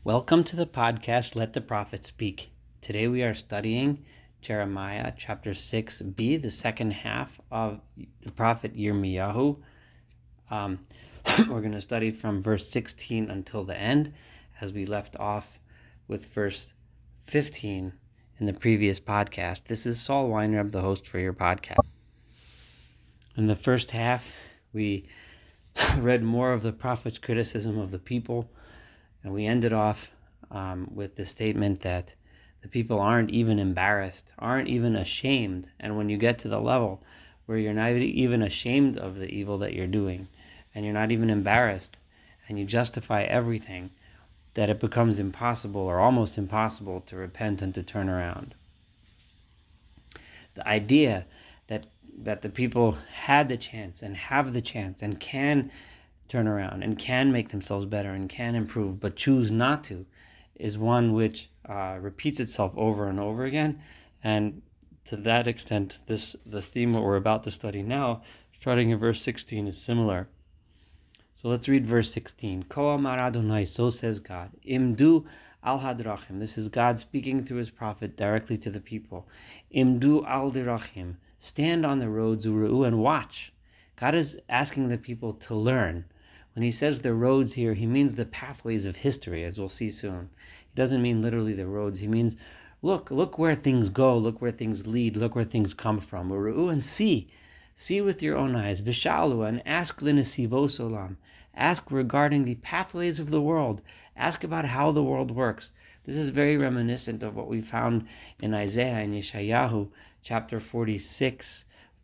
Welcome to the podcast, Let the Prophet Speak. Today we are studying Jeremiah chapter 6b, the second half of the prophet Yirmiyahu. We're going to study from verse 16 until the end, as we left off with verse 15 in the previous podcast. This is Saul Weinreb, the host for your podcast. In the first half, we read more of the prophet's criticism of the people, and we ended off with the statement that the people aren't even embarrassed, aren't even ashamed. And when you get to the level where you're not even ashamed of the evil that you're doing, and you're not even embarrassed, and you justify everything, that it becomes impossible or almost impossible to repent and to turn around. The idea that the people had the chance and have the chance and can turn around and can make themselves better and can improve, but choose not to, is one which repeats itself over and over again. And to that extent, the theme what we're about to study now, starting in verse 16, is similar. So let's read verse 16. Ko amar Adonai, so says God, imdu al hadrachim. This is God speaking through his prophet directly to the people. Imdu al dirachim. Stand on the roads, uru'u, and watch. God is asking the people to learn. When he says the roads here, he means the pathways of history, as we'll see soon. He doesn't mean literally the roads. He means, look where things go, look where things lead, look where things come from. Uru'u, and see with your own eyes. Vishalu, and ask linasivos olam. Ask regarding the pathways of the world. Ask about how the world works. This is very reminiscent of what we found in Isaiah and Yeshayahu, chapter 46,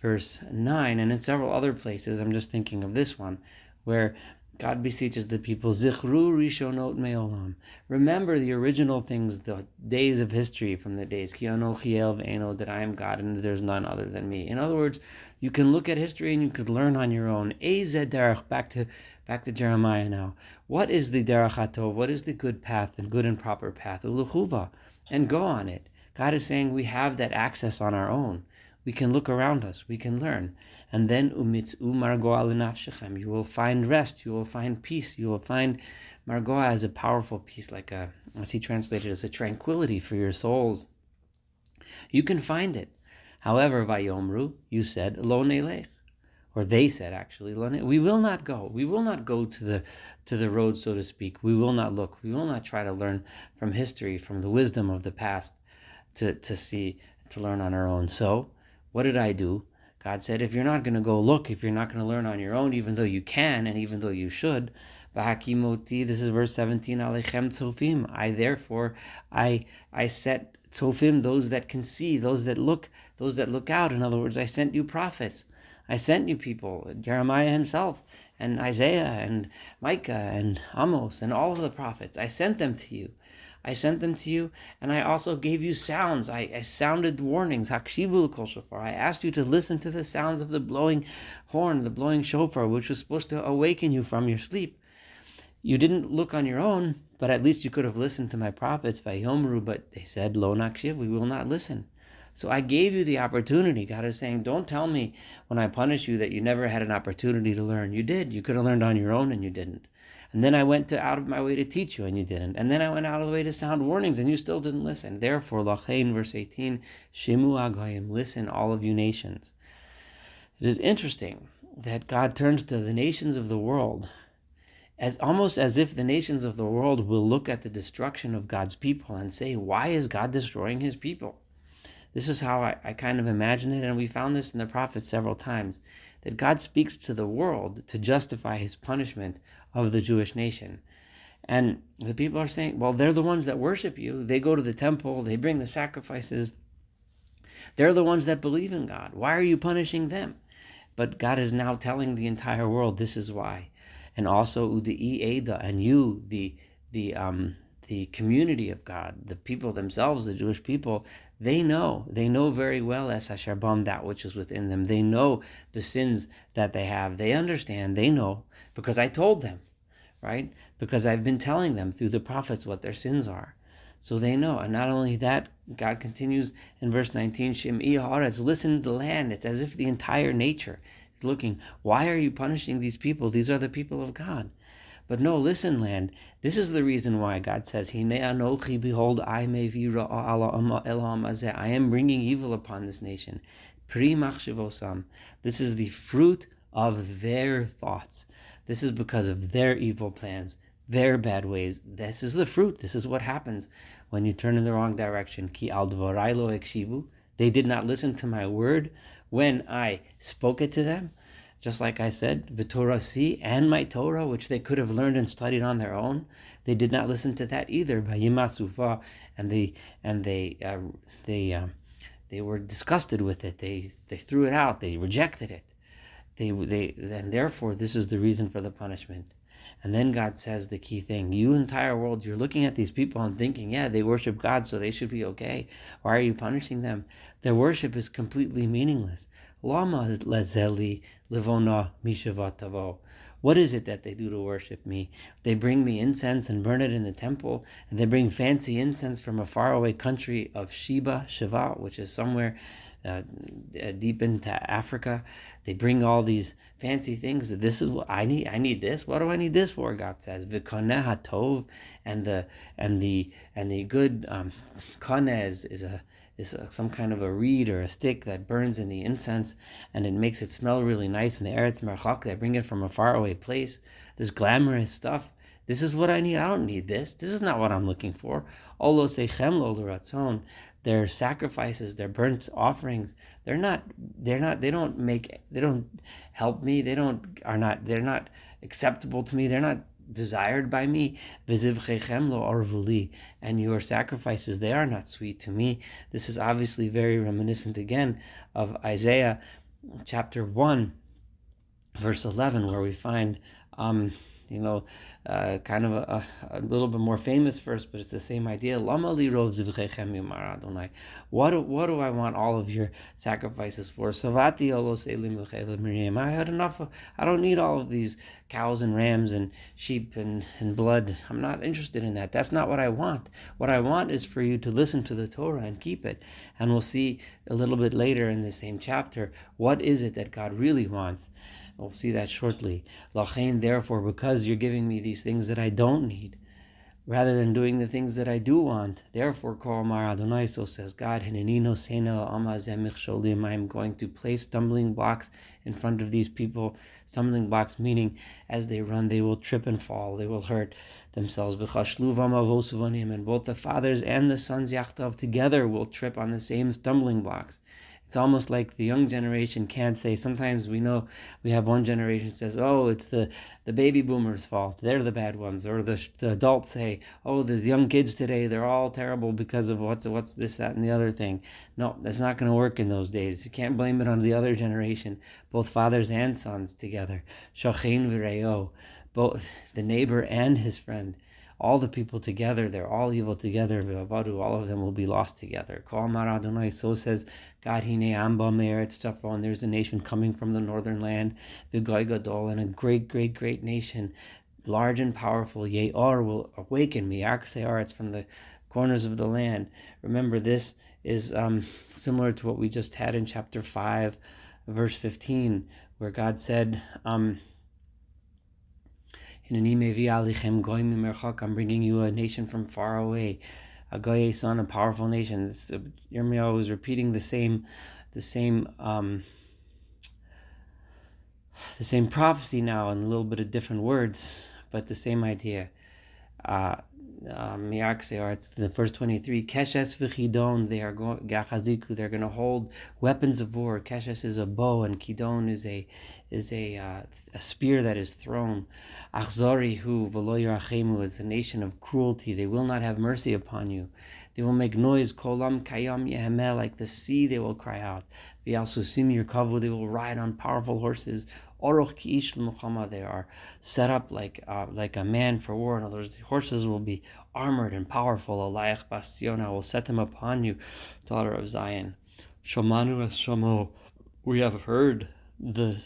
verse 9, and in several other places. I'm just thinking of this one, where God beseeches the people, Zichru rishonot me'olam. Remember the original things, the days of history from the days, Ki anochi el ve'eno, that I am God and there's none other than me. In other words, you can look at history and you could learn on your own. Ezeh derech, back to Jeremiah now. What is the derech hatov? What is the good path, the good and proper path? Uluchuva, and go on it. God is saying we have that access on our own. We can look around us, we can learn. And then umitzu margoa lenafshechem. You will find rest, you will find peace, you will find margoa as a powerful peace, like as he translated, as a tranquility for your souls. You can find it. However, vayomru, you said, lo nelech. Or they said, actually, we will not go. We will not go to the road, so to speak. We will not look. We will not try to learn from history, from the wisdom of the past, to learn on our own. So, what did I do? God said, if you're not going to go look, if you're not going to learn on your own, even though you can and even though you should, this is verse 17, alechem tzofim. I set tzofim, those that can see, those that look out. In other words, I sent you prophets. I sent you people, Jeremiah himself, and Isaiah, and Micah, and Amos, and all of the prophets. I sent them to you. And I also gave you sounds. I sounded warnings. Hakshivu kol shofar. I asked you to listen to the sounds of the blowing horn, the blowing shofar, which was supposed to awaken you from your sleep. You didn't look on your own, but at least you could have listened to my prophets, Vayomru, but they said, Lo nakshiv, we will not listen. So I gave you the opportunity. God is saying, don't tell me when I punish you that you never had an opportunity to learn. You did. You could have learned on your own and you didn't. And then I went out of my way to teach you and you didn't. And then I went out of the way to sound warnings and you still didn't listen. Therefore, Lachain, verse 18, Shimu Agoyim, listen, all of you nations. It is interesting that God turns to the nations of the world as almost as if the nations of the world will look at the destruction of God's people and say, why is God destroying his people? This is how I kind of imagine it, and we found this in the prophets several times, that God speaks to the world to justify his punishment of the Jewish nation. And the people are saying, well, they're the ones that worship you. They go to the temple. They bring the sacrifices. They're the ones that believe in God. Why are you punishing them? But God is now telling the entire world this is why. And also, Udi'i Eda, and you, the community of God, the people themselves, the Jewish people, they know very well as Hasharbam, that which is within them. They know the sins that they have. They understand, they know, because I told them, right? Because I've been telling them through the prophets what their sins are. So they know. And not only that, God continues in verse 19, Shim'i haaretz, listen to the land. It's as if the entire nature is looking, why are you punishing these people? These are the people of God. But no, listen, land. This is the reason why God says, "Hine anochi, behold, I am bringing evil upon this nation. Pri machshivosam. This is the fruit of their thoughts. This is because of their evil plans, their bad ways. This is the fruit. This is what happens when you turn in the wrong direction. Ki al dvarai lo ekshivu. They did not listen to my word when I spoke it to them. Just like I said, V'Torah si, and my Torah, which they could have learned and studied on their own. They did not listen to that either. Vayimasufa, and they were disgusted with it. They threw it out. They rejected it. And therefore, this is the reason for the punishment. And then God says the key thing: you entire world, you're looking at these people and thinking, yeah, they worship God, so they should be okay. Why are you punishing them? Their worship is completely meaningless. Lama lezeli livona mishavatavo. What is it that they do to worship me? They bring me incense and burn it in the temple, and they bring fancy incense from a faraway country of Shiva, which is somewhere deep into Africa. They bring all these fancy things. This is what I need. I need this. What do I need this for? God says, "V'koneh hatov," and the good koneh is some kind of a reed or a stick that burns in the incense, and it makes it smell really nice. Me'eretz merchak, they bring it from a faraway place. This glamorous stuff. This is what I need. I don't need this. This is not what I'm looking for. Olo seichem lo l'ratzon. Their sacrifices, their burnt offerings, they don't help me. They're not acceptable to me. They're not desired by me. V'zivchechem lo arvuli. And your sacrifices, they are not sweet to me. This is obviously very reminiscent again of Isaiah chapter 1, verse 11, where we find kind of a little bit more famous verse, but it's the same idea. Lama li rov zivchechem yomar Adonai. What do I want all of your sacrifices for? Savati olos elim v'chelim miriam. I had enough. I don't need all of these cows and rams and sheep and blood. I'm not interested in that. That's not what I want. What I want is for you to listen to the Torah and keep it. And we'll see a little bit later in the same chapter, what is it that God really wants. We'll see that shortly. Lachain, therefore, because you're giving me these things that I don't need, rather than doing the things that I do want, therefore, Kol Amar Adonai, so says God, Hinenino Sena Amazem Michsholim, I am going to place stumbling blocks in front of these people. Stumbling blocks meaning, as they run, they will trip and fall, they will hurt themselves. And both the fathers and the sons Yachtav together will trip on the same stumbling blocks. It's almost like the young generation can't say. Sometimes we know we have one generation says, oh, it's the baby boomers' fault. They're the bad ones. Or the adults say, oh, these young kids today, they're all terrible because of what's this, that, and the other thing. No, that's not going to work in those days. You can't blame it on the other generation. Both fathers and sons together. Shachin v'reyo. Both the neighbor and his friend. All the people together, they're all evil together. All of them will be lost together. Kol Amar Adonai, so says God, Hine Amba Me'eretz Tzafon. There's a nation coming from the northern land, V'goy Gadol, and a great, great, great nation, large and powerful. Ye'or will awaken me. Se'ar, it's from the corners of the land. Remember, this is similar to what we just had in chapter 5, verse 15, where God said, I'm bringing you a nation from far away, a goy son, a powerful nation. Yirmiyahu was repeating the same prophecy now in a little bit of different words, but the same idea. It's the verse 23. Keshes v'chidon, they're going to hold weapons of war. Keshes is a bow, and kidon is a spear that is thrown. Achzorihu v'lo yirachemu is a nation of cruelty. They will not have mercy upon you. They will make noise. Kolam kayam yehemel, like the sea they will cry out. V'yalsusim yirkavu, they will ride on powerful horses. Oroch ki'ish l'muchama, they are set up like a man for war. In other words, the horses will be armored and powerful. Alayach bastiona, will set them upon you, daughter of Zion. Shomanu es shomo, we have heard the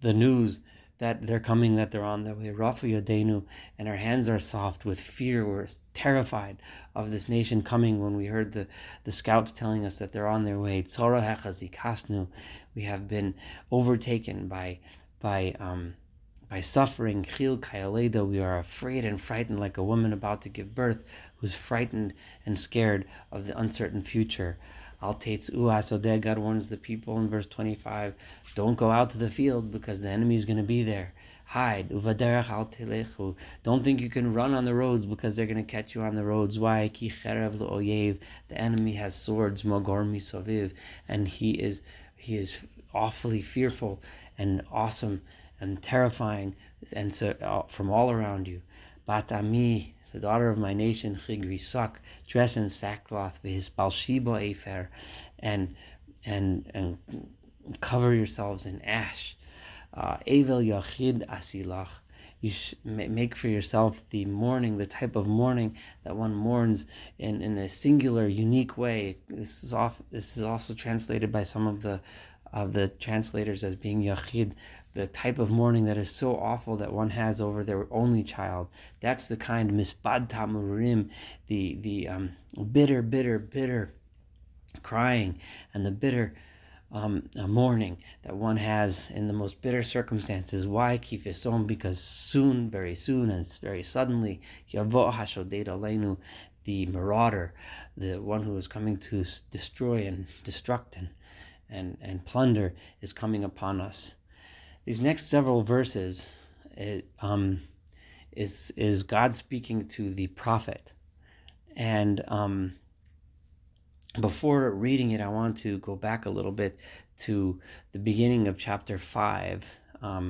news that they're coming, that they're on their way. Rafu Yodenu, and our hands are soft with fear. We're terrified of this nation coming when we heard the scouts telling us that they're on their way. Tzora hechazikasnu, we have been overtaken by by suffering. Chil kayaleda, we are afraid and frightened like a woman about to give birth, who's frightened and scared of the uncertain future. Al Taitz Uasodeh, God warns the people in verse 25, don't go out to the field because the enemy is going to be there. Hide. Uvaderech al telechu. Don't think you can run on the roads because they're going to catch you on the roads. Why? Ki cherev l'oyev. The enemy has swords, mogor misoviv, and he is awfully fearful and awesome and terrifying, and so from all around you. Bat ami, the daughter of my nation, chigri sak, dress in sackcloth, his balshiba efer, and cover yourselves in ash. Evel yachid asilach. You make for yourself the mourning, the type of mourning that one mourns in a singular, unique way. This is also translated by some of the translators as being yachid, the type of mourning that is so awful that one has over their only child. That's the kind mispad tamurim, the bitter crying, and the bitter mourning that one has in the most bitter circumstances. Why? Kifisom, because soon, very soon, and very suddenly, Yavo Hashoded Aleinu, the marauder, the one who is coming to destroy and destruct and plunder, is coming upon us. These next several verses is God speaking to the prophet, and before reading it, I want to go back a little bit to the beginning of chapter 5, 5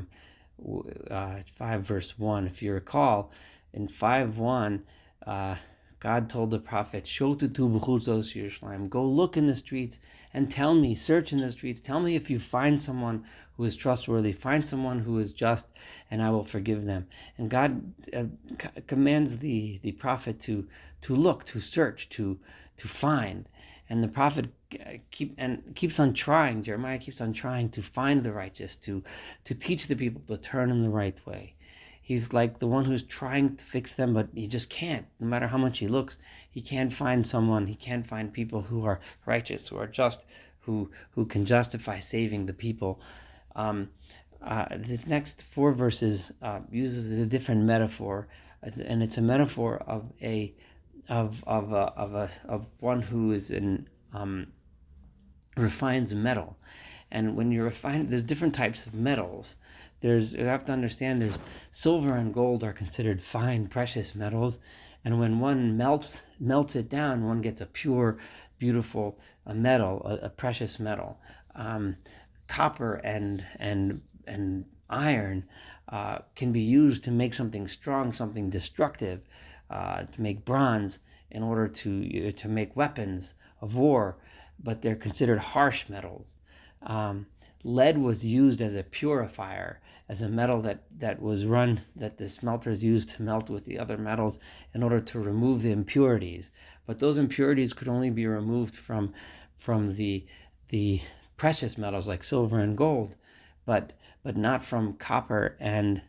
verse 1. If you recall, in 5:1, God told the prophet, go look in the streets and tell me, search in the streets, tell me if you find someone who is trustworthy, find someone who is just, and I will forgive them. And God commands the prophet to look, to search, to find. And the prophet keeps on trying, Jeremiah keeps on trying to find the righteous, to teach the people to turn in the right way. He's like the one who's trying to fix them, but he just can't. No matter how much he looks, he can't find someone. He can't find people who are righteous, who are just, who can justify saving the people. This next 4 verses uses a different metaphor, and it's a metaphor of one who is in refines metal. And when you refine, there's different types of metals. You have to understand, there's silver and gold are considered fine, precious metals, and when one melts it down, one gets a pure, beautiful metal, a precious metal. Copper and iron can be used to make something strong, something destructive, to make bronze in order to make weapons of war, but they're considered harsh metals. Lead was used as a purifier, as a metal that was run, that the smelters used to melt with the other metals in order to remove the impurities. But those impurities could only be removed from the precious metals like silver and gold, but not from copper and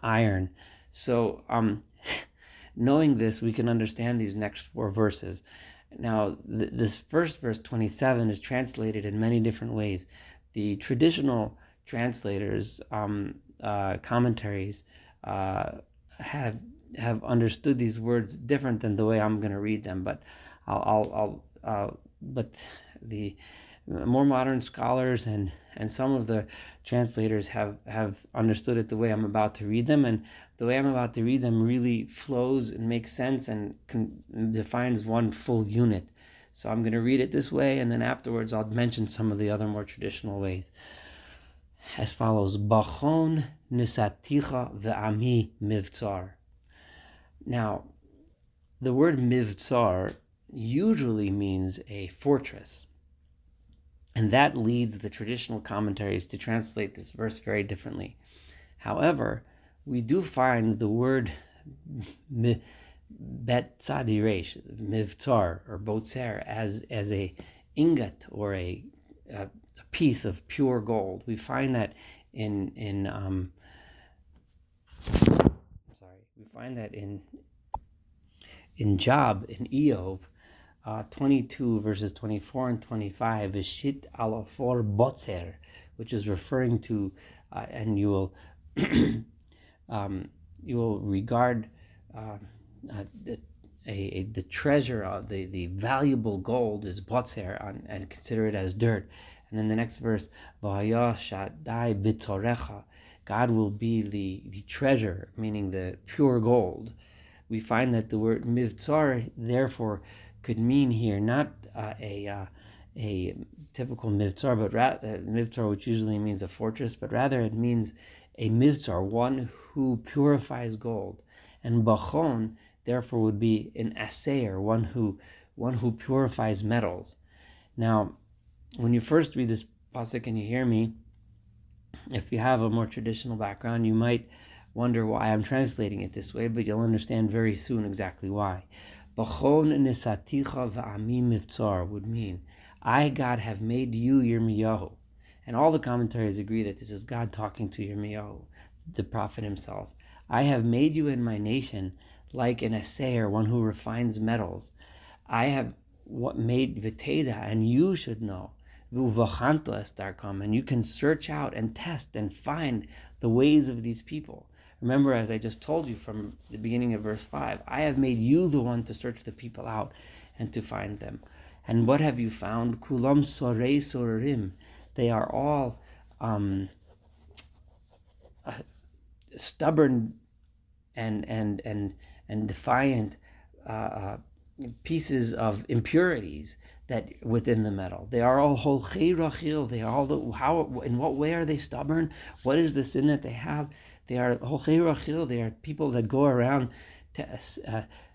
iron. So knowing this, we can understand these next 4 verses. Now, this first verse 27 is translated in many different ways. The traditional translators, commentaries, have understood these words different than the way I'm going to read them. But but the more modern scholars and some of the translators have understood it the way I'm about to read them, and the way I'm about to read them really flows and makes sense and defines one full unit. So I'm going to read it this way, and then afterwards I'll mention some of the other more traditional ways. As follows: Bachon nisaticha ve'ami mivtzar. Now, the word mivtzar usually means a fortress, and that leads the traditional commentaries to translate this verse very differently. However, we do find the word bet tzadiresh, mivtzar or botzer, as a ingot or a piece of pure gold. We find that in Job, in Eov, 22 verses 24 and 25 is shit alafor botzer, which is referring to, and you will you will regard uh, the treasure of the valuable gold is botzer and consider it as dirt. And then the next verse, V'haya shaddai b'torecha, God will be the treasure, meaning the pure gold. We find that the word mivtzar therefore could mean here not a typical mivtzar, but rather mivtzar, which usually means a fortress, but rather it means a mivtzar, one who purifies gold. And bachon therefore would be an assayer, one who purifies metals. Now, when you first read this pasuk and you hear me, if you have a more traditional background, you might wonder why I'm translating it this way, but you'll understand very soon exactly why. Bachon nisaticha v'ami mivtzar would mean, I, God, have made you Yirmiyahu. And all the commentaries agree that this is God talking to Yirmiyahu, the prophet himself. I have made you in my nation like an assayer, one who refines metals. I have made Viteda, and you should know. And you can search out and test and find the ways of these people. Remember, as I just told you from the beginning of verse 5, I have made you the one to search the people out and to find them. And what have you found? Kulam sorei sorim. They are all stubborn and defiant pieces of impurities that within the metal. They are all holchei rachil. They are all in what way are they stubborn? What is the sin that they have? They are holchei rachil. They are people that go around to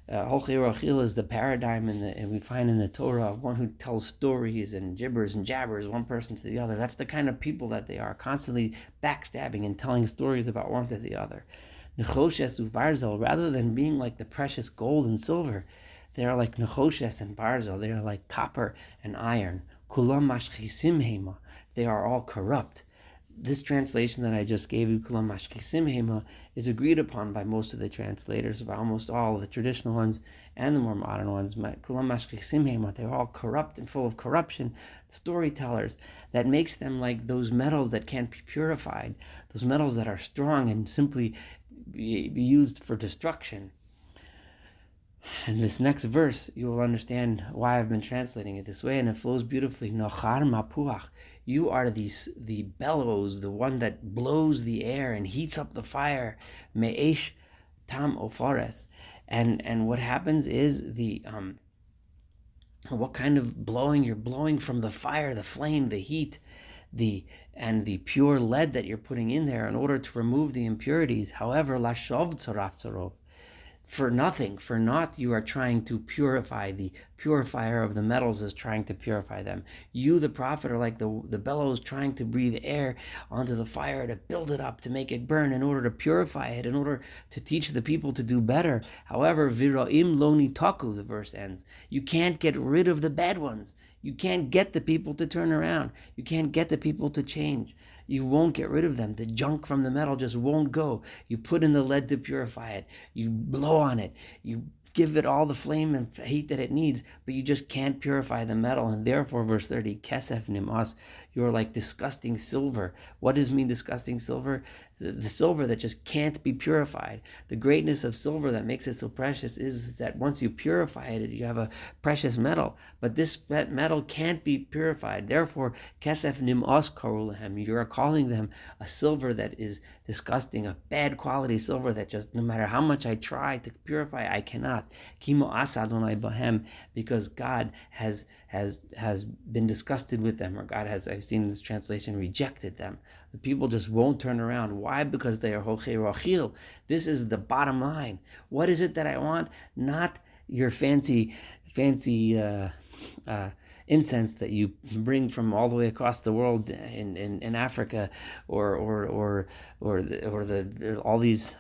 holchei rachil is the paradigm and we find in the Torah of one who tells stories and gibbers and jabbers one person to the other. That's the kind of people that they are, constantly backstabbing and telling stories about one to the other. Nechoshes uvarzel, rather than being like the precious gold and silver, they are like nechoshes and barzel. They are like copper and iron. Kulam mashchisim hema. They are all corrupt. This translation that I just gave you, kulam mashchisim hema, is agreed upon by most of the translators, by almost all of the traditional ones and the more modern ones. Kulam mashchisim hema. They're all corrupt and full of corruption. Storytellers that makes them like those metals that can't be purified. Those metals that are strong and simply be used for destruction. In this next verse, you will understand why I've been translating it this way, and it flows beautifully. Nochar mapuach. You are the bellows, the one that blows the air and heats up the fire. Me'esh tam ofores. And what happens is what kind of blowing? You're blowing from the fire, the flame, the heat, the pure lead that you're putting in there in order to remove the impurities. However, lashov tzaraf tzarov. For nothing, for naught, you are trying to purify. The purifier of the metals is trying to purify them. You, the prophet, are like the bellows trying to breathe air onto the fire to build it up, to make it burn, in order to purify it, in order to teach the people to do better. However, viraim lo nitaku, the verse ends. You can't get rid of the bad ones. You can't get the people to turn around. You can't get the people to change. You won't get rid of them. The junk from the metal just won't go. You put in the lead to purify it. You blow on it. You give it all the flame and heat that it needs, but you just can't purify the metal. And therefore, verse 30, kesef nimas, you're like disgusting silver. What does mean disgusting silver? The silver that just can't be purified. The greatness of silver that makes it so precious is that once you purify it, you have a precious metal. But this metal can't be purified. Therefore, kesef nimas karulahem, you are calling them a silver that is disgusting, a bad quality silver that just, no matter how much I try to purify, I cannot. Kimo asa Adonai bahem, because God has been disgusted with them, or God has, I've seen in this translation, rejected them. The people just won't turn around. Why? Because they are holchei rachil. This is the bottom line. What is it that I want? Not your fancy incense that you bring from all the way across the world in Africa, or all these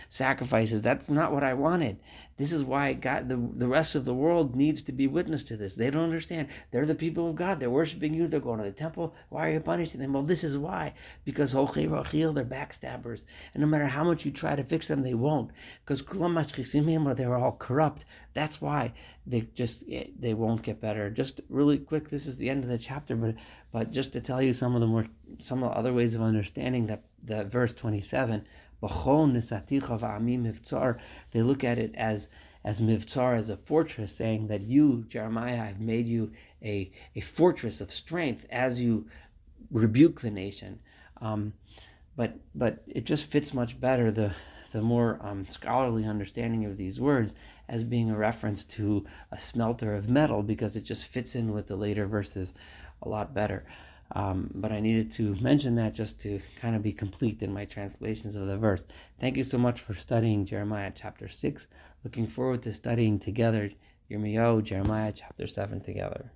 sacrifices. That's not what I wanted. This is why God, the rest of the world needs to be witness to this. They don't understand. They're the people of God. They're worshiping you. They're going to the temple. Why are you punishing them? Well, this is why. Because holchei rachil, they're backstabbers. And no matter how much you try to fix them, they won't. Because kulam mashchisim hema, they're all corrupt. That's why they won't get better. better. Just really quick, this is the end of the chapter, but just to tell you some of the other ways of understanding that verse 27, they look at it as mivtzar, as a fortress, saying that you, Jeremiah, I've made you a fortress of strength as you rebuke the nation. But it just fits much better, the more scholarly understanding of these words, as being a reference to a smelter of metal, because it just fits in with the later verses a lot better. But I needed to mention that just to kind of be complete in my translations of the verse. Thank you so much for studying Jeremiah chapter 6. Looking forward to studying together Yirmiyahu, Jeremiah chapter 7 together.